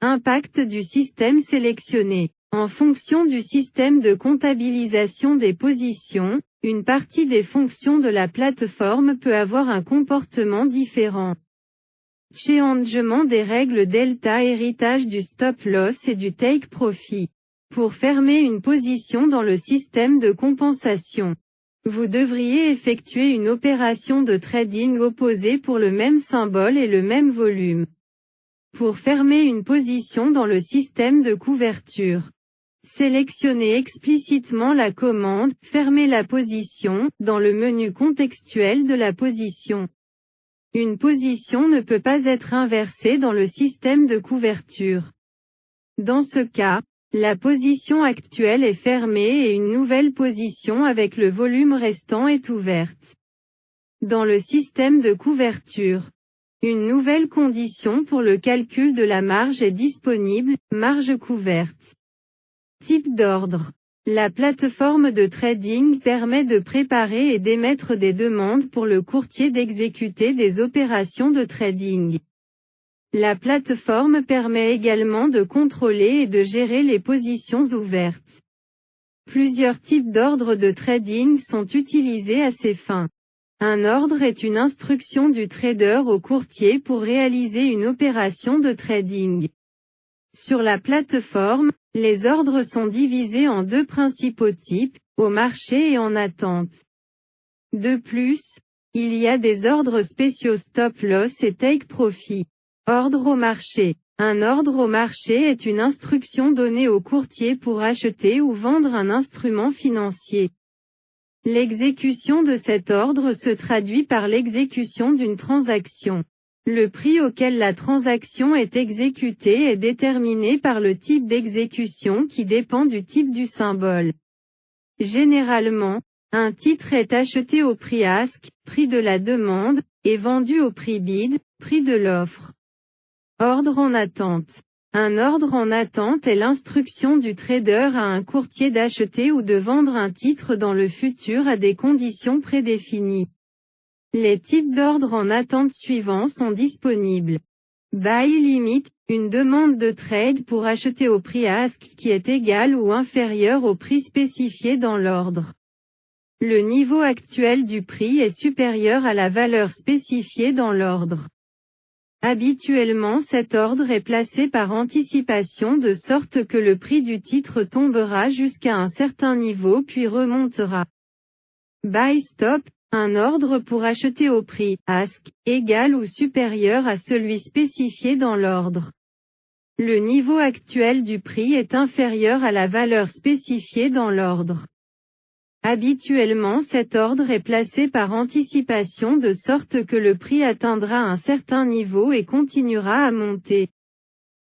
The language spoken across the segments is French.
Impact du système sélectionné. En fonction du système de comptabilisation des positions, une partie des fonctions de la plateforme peut avoir un comportement différent. Changement des règles delta, héritage du stop loss et du take profit. Pour fermer une position dans le système de compensation, vous devriez effectuer une opération de trading opposée pour le même symbole et le même volume. Pour fermer une position dans le système de couverture, sélectionnez explicitement la commande « Fermer la position » dans le menu contextuel de la position. Une position ne peut pas être inversée dans le système de couverture. Dans ce cas, la position actuelle est fermée et une nouvelle position avec le volume restant est ouverte. Dans le système de couverture, une nouvelle condition pour le calcul de la marge est disponible, marge couverte. Type d'ordre. La plateforme de trading permet de préparer et d'émettre des demandes pour le courtier d'exécuter des opérations de trading. La plateforme permet également de contrôler et de gérer les positions ouvertes. Plusieurs types d'ordres de trading sont utilisés à ces fins. Un ordre est une instruction du trader au courtier pour réaliser une opération de trading. Sur la plateforme, les ordres sont divisés en deux principaux types, au marché et en attente. De plus, il y a des ordres spéciaux stop loss et take profit. Ordre au marché. Un ordre au marché est une instruction donnée au courtier pour acheter ou vendre un instrument financier. L'exécution de cet ordre se traduit par l'exécution d'une transaction. Le prix auquel la transaction est exécutée est déterminé par le type d'exécution qui dépend du type du symbole. Généralement, un titre est acheté au prix ask, prix de la demande, et vendu au prix bid, prix de l'offre. Ordre en attente. Un ordre en attente est l'instruction du trader à un courtier d'acheter ou de vendre un titre dans le futur à des conditions prédéfinies. Les types d'ordres en attente suivants sont disponibles. Buy limit, une demande de trade pour acheter au prix ask qui est égal ou inférieur au prix spécifié dans l'ordre. Le niveau actuel du prix est supérieur à la valeur spécifiée dans l'ordre. Habituellement cet ordre est placé par anticipation de sorte que le prix du titre tombera jusqu'à un certain niveau puis remontera. Buy stop, un ordre pour acheter au prix ask, égal ou supérieur à celui spécifié dans l'ordre. Le niveau actuel du prix est inférieur à la valeur spécifiée dans l'ordre. Habituellement cet ordre est placé par anticipation de sorte que le prix atteindra un certain niveau et continuera à monter.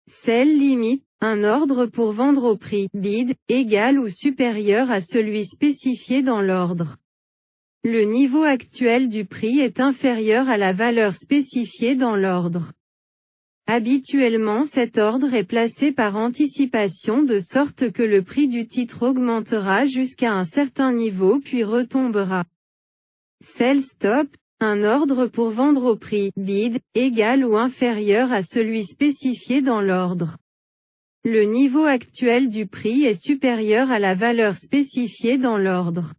Sell limit, un ordre pour vendre au prix bid, égal ou supérieur à celui spécifié dans l'ordre. Le niveau actuel du prix est inférieur à la valeur spécifiée dans l'ordre. Habituellement cet ordre est placé par anticipation de sorte que le prix du titre augmentera jusqu'à un certain niveau puis retombera. Sell stop, un ordre pour vendre au prix bid, égal ou inférieur à celui spécifié dans l'ordre. Le niveau actuel du prix est supérieur à la valeur spécifiée dans l'ordre.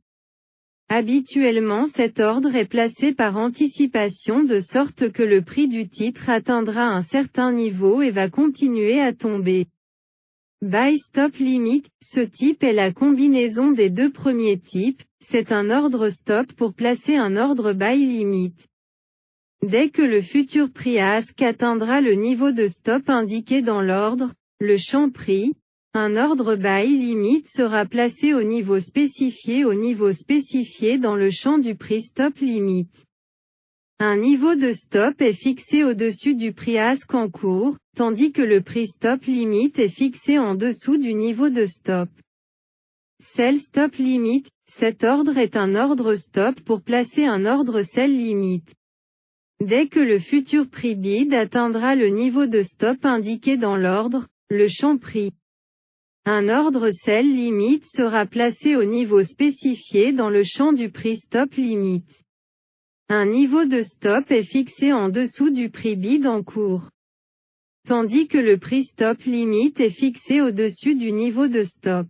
Habituellement cet ordre est placé par anticipation de sorte que le prix du titre atteindra un certain niveau et va continuer à tomber. Buy stop limit, ce type est la combinaison des deux premiers types, c'est un ordre stop pour placer un ordre buy limit. Dès que le futur prix ask atteindra le niveau de stop indiqué dans l'ordre, le champ prix, un ordre buy limit sera placé au niveau spécifié dans le champ du prix stop limit. Un niveau de stop est fixé au-dessus du prix ask en cours, tandis que le prix stop limit est fixé en dessous du niveau de stop. Sell stop limit, cet ordre est un ordre stop pour placer un ordre sell limit. Dès que le futur prix bid atteindra le niveau de stop indiqué dans l'ordre, le champ prix. Un ordre sell limit sera placé au niveau spécifié dans le champ du prix stop limit. Un niveau de stop est fixé en dessous du prix bid en cours. tandis que le prix stop limit est fixé au-dessus du niveau de stop.